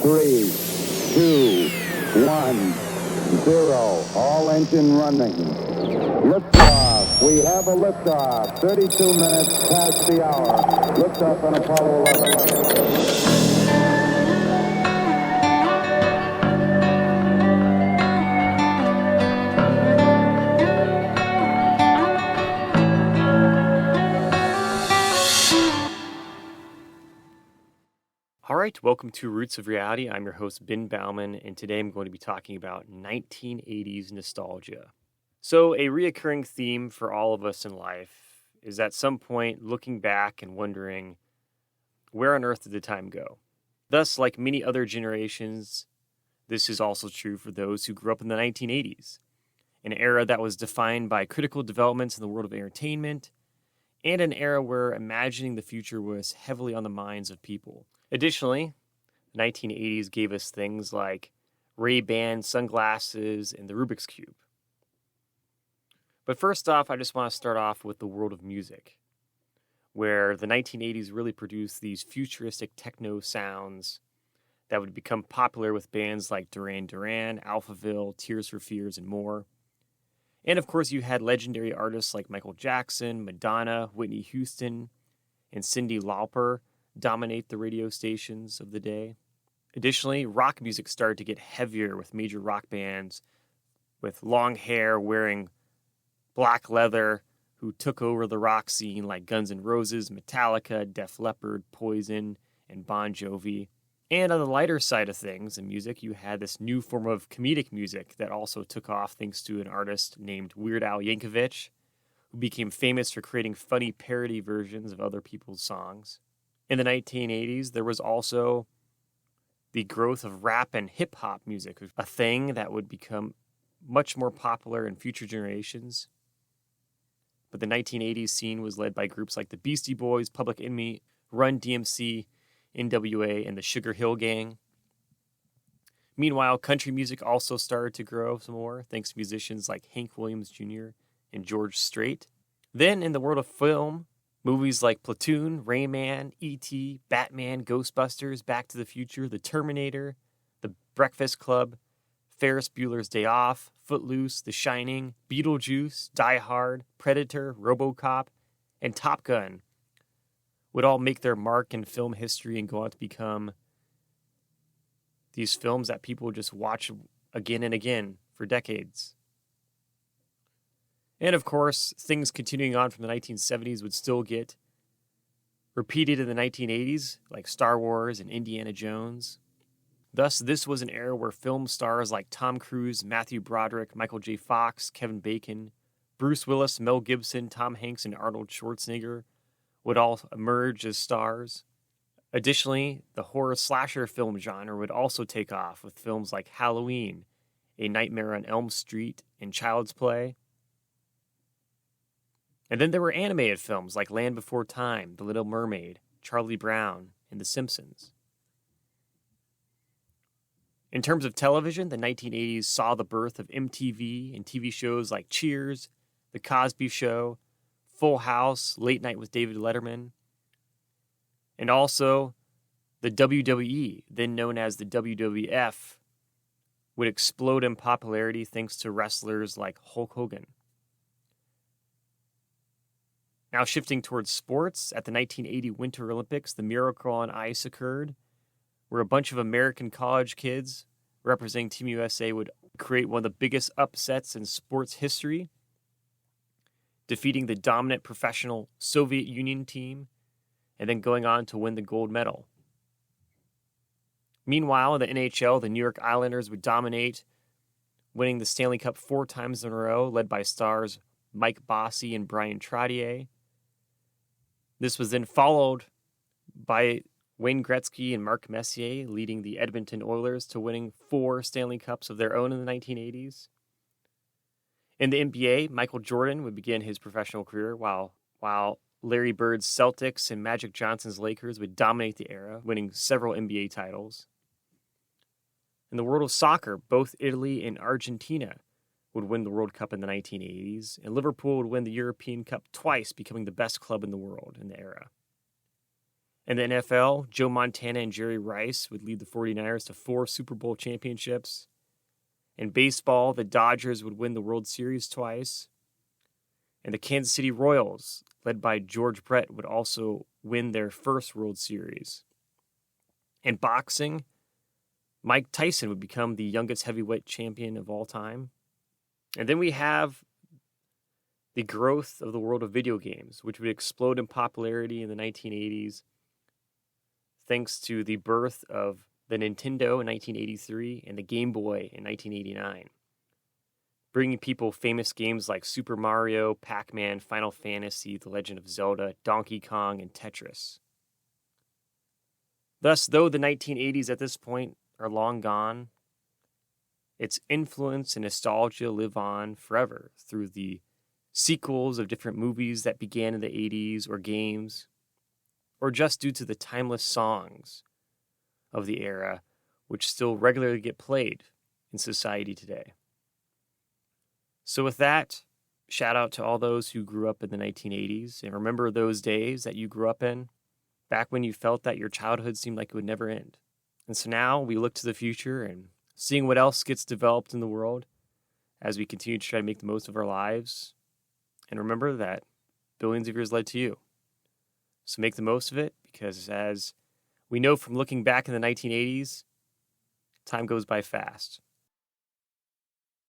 3, 2, 1, 0. All engine running. Liftoff. We have a liftoff. 32 minutes past the hour. Liftoff on Apollo 11. All right, welcome to Roots of Reality. I'm your host, Ben Baumann, and today I'm going to be talking about 1980s nostalgia. So, a reoccurring theme for all of us in life is at some point looking back and wondering, where on earth did the time go? Thus, like many other generations, this is also true for those who grew up in the 1980s, an era that was defined by critical developments in the world of entertainment, and an era where imagining the future was heavily on the minds of people. Additionally, the 1980s gave us things like Ray-Ban sunglasses and the Rubik's Cube. But first off, I just want to start off with the world of music, where the 1980s really produced these futuristic techno sounds that would become popular with bands like Duran Duran, Alphaville, Tears for Fears, and more. And of course, you had legendary artists like Michael Jackson, Madonna, Whitney Houston, and Cyndi Lauper dominate the radio stations of the day. Additionally, rock music started to get heavier with major rock bands with long hair wearing black leather who took over the rock scene like Guns N' Roses, Metallica, Def Leppard, Poison, and Bon Jovi. And on the lighter side of things in music, you had this new form of comedic music that also took off thanks to an artist named Weird Al Yankovic, who became famous for creating funny parody versions of other people's songs. In the 1980s, there was also the growth of rap and hip-hop music, a thing that would become much more popular in future generations. But the 1980s scene was led by groups like the Beastie Boys, Public Enemy, Run DMC, NWA, and the Sugar Hill Gang. Meanwhile, country music also started to grow some more, thanks to musicians like Hank Williams Jr. and George Strait. Then, in the world of film, movies like Platoon, Rayman, E.T., Batman, Ghostbusters, Back to the Future, The Terminator, The Breakfast Club, Ferris Bueller's Day Off, Footloose, The Shining, Beetlejuice, Die Hard, Predator, RoboCop, and Top Gun would all make their mark in film history and go on to become these films that people would just watch again and again for decades. And of course, things continuing on from the 1970s would still get repeated in the 1980s, like Star Wars and Indiana Jones. Thus, this was an era where film stars like Tom Cruise, Matthew Broderick, Michael J. Fox, Kevin Bacon, Bruce Willis, Mel Gibson, Tom Hanks, and Arnold Schwarzenegger would all emerge as stars. Additionally, the horror slasher film genre would also take off with films like Halloween, A Nightmare on Elm Street, and Child's Play. And then there were animated films like Land Before Time, The Little Mermaid, Charlie Brown, and The Simpsons. In terms of television, the 1980s saw the birth of MTV and TV shows like Cheers, The Cosby Show, Full House, Late Night with David Letterman, and also the WWE, then known as the WWF, would explode in popularity thanks to wrestlers like Hulk Hogan. Now shifting towards sports, at the 1980 Winter Olympics, the Miracle on Ice occurred, where a bunch of American college kids representing Team USA would create one of the biggest upsets in sports history, defeating the dominant professional Soviet Union team, and then going on to win the gold medal. Meanwhile, in the NHL, the New York Islanders would dominate, winning the Stanley Cup 4 times in a row, led by stars Mike Bossy and Brian Trottier. This was then followed by Wayne Gretzky and Mark Messier, leading the Edmonton Oilers to winning 4 Stanley Cups of their own in the 1980s. In the NBA, Michael Jordan would begin his professional career, while Larry Bird's Celtics and Magic Johnson's Lakers would dominate the era, winning several NBA titles. In the world of soccer, both Italy and Argentina would win the World Cup in the 1980s, and Liverpool would win the European Cup twice, becoming the best club in the world in the era. In the NFL, Joe Montana and Jerry Rice would lead the 49ers to 4 Super Bowl championships. In baseball, the Dodgers would win the World Series twice. And the Kansas City Royals, led by George Brett, would also win their first World Series. In boxing, Mike Tyson would become the youngest heavyweight champion of all time. And then we have the growth of the world of video games, which would explode in popularity in the 1980s, thanks to the birth of the Nintendo in 1983 and the Game Boy in 1989, bringing people famous games like Super Mario, Pac-Man, Final Fantasy, The Legend of Zelda, Donkey Kong, and Tetris. Thus, though the 1980s at this point are long gone, its influence and nostalgia live on forever through the sequels of different movies that began in the 80s or games, or just due to the timeless songs of the era, which still regularly get played in society today. So with that, shout out to all those who grew up in the 1980s and remember those days that you grew up in, back when you felt that your childhood seemed like it would never end. And so now we look to the future and seeing what else gets developed in the world as we continue to try to make the most of our lives. And remember that billions of years led to you. So make the most of it, because as we know from looking back in the 1980s, time goes by fast.